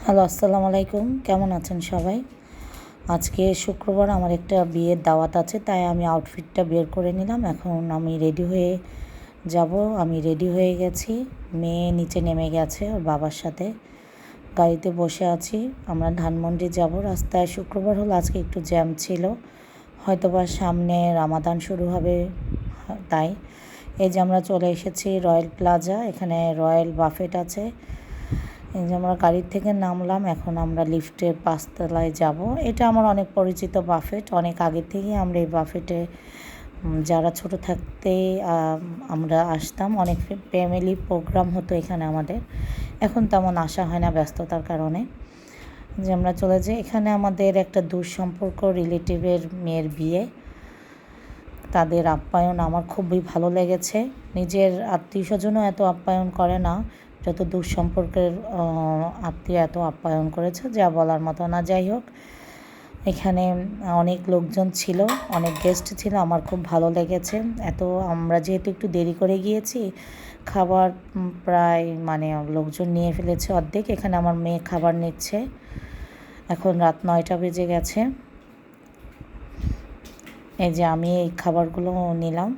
Hello, আসসালামু আলাইকুম। কেমন আছেন সবাই? আজকে শুক্রবার আমার একটা বিয়ের দাওয়াত আছে, তাই আমি আউটফিটটা বের করে নিলাম। এখন আমি রেডি হয়ে যাব। আমি রেডি হয়ে গেছি। মেয়ে নিচে নেমে গেছে ওর বাবার সাথে। গাড়িতে বসে আছি। আমরা ধানমন্ডি যাব। রাস্তায় শুক্রবার হলো, আজকে একটু জ্যাম ছিল। হয়তোবা সামনে রামাদান শুরু হবে, তাই। এই যে আমরা চলে এসেছি রয়্যাল প্লাজা। এখানে রয়্যাল বাফেট আছে। এই যে আমরা গাড়ির থেকে নামলাম, এখন আমরা লিফটের 5 তলায় যাব। এটা আমার অনেক পরিচিত বাফেট। অনেক আগে থেকেই আমরা এই বাফেটে যারা ছোট থাকতে আমরা আসতাম। অনেক ফ্যামিলি প্রোগ্রাম হতো এখানে আমাদের। এখন তেমন আসা হয় না ব্যস্ততার কারণে। যে আমরা চলে যাই। এখানে আমাদের একটা দূর সম্পর্ক রিলেটিভের মেয়ের বিয়ে। তাদের আপ্যায়ন আমার খুবই ভালো লেগেছে। নিজের আত্মীয় স্বজনও এত আপ্যায়ন করে না যত দূর সম্পর্কের আত্মীয় এত আপ্যায়ন করেছে, যা বলার মতো না। যাই হোক, এখানে অনেক লোকজন ছিল, অনেক গেস্ট ছিল। আমার খুব ভালো লেগেছে। আমরা যেহেতু একটু দেরি করে গিয়েছি, খাবার প্রায় লোকজন নিয়ে ফেলেছে অর্ধেক। এখানে আমার মেয়ে খাবার নিচ্ছে। এখন রাত 9টা বেজে গেছে। এই যে আমি এই খাবারগুলো নিলাম,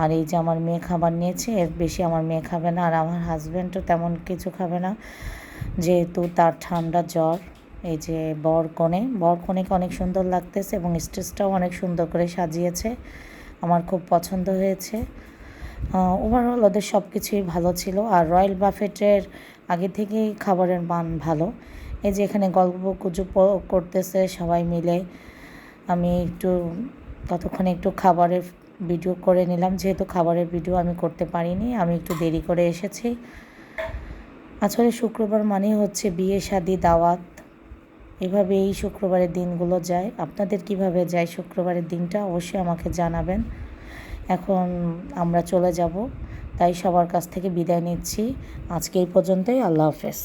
আর এই যে আমার মেয়ে খাবার নিয়েছে। এর বেশি আমার মেয়ে খাবে না, আর আমার হাজব্যান্ডও তেমন কিছু খাবে না, যেহেতু তার ঠান্ডা জ্বর। এই যে বর কনেকে অনেক সুন্দর লাগতেছে এবং স্টেজটাও অনেক সুন্দর করে সাজিয়েছে। আমার খুব পছন্দ হয়েছে। ওভারঅল ওদের সব কিছুই ভালো ছিল। আর রয়্যাল বাফেটের আগে থেকেই খাবারের মান ভালো। এই যে এখানে গল্প গুজব করতেছে সবাই মিলে। আমি ততক্ষণে একটু খাবারের ভিডিও করে নিলাম। যেহেতু খাবারের ভিডিও আমি করতে পারিনি, আমি একটু দেরি করে এসেছি। আসলে শুক্রবার মানেই হচ্ছে বিয়ে, শাদি, দাওয়াত। এভাবে এই শুক্রবারের দিনগুলো যায়। আপনাদের কিভাবে যায় শুক্রবারের দিনটা অবশ্যই আমাকে জানাবেন। এখন আমরা চলে যাব, তাই সবার কাছ থেকে বিদায় নিচ্ছি। আজকে এই পর্যন্তই। আল্লাহ হাফেজ।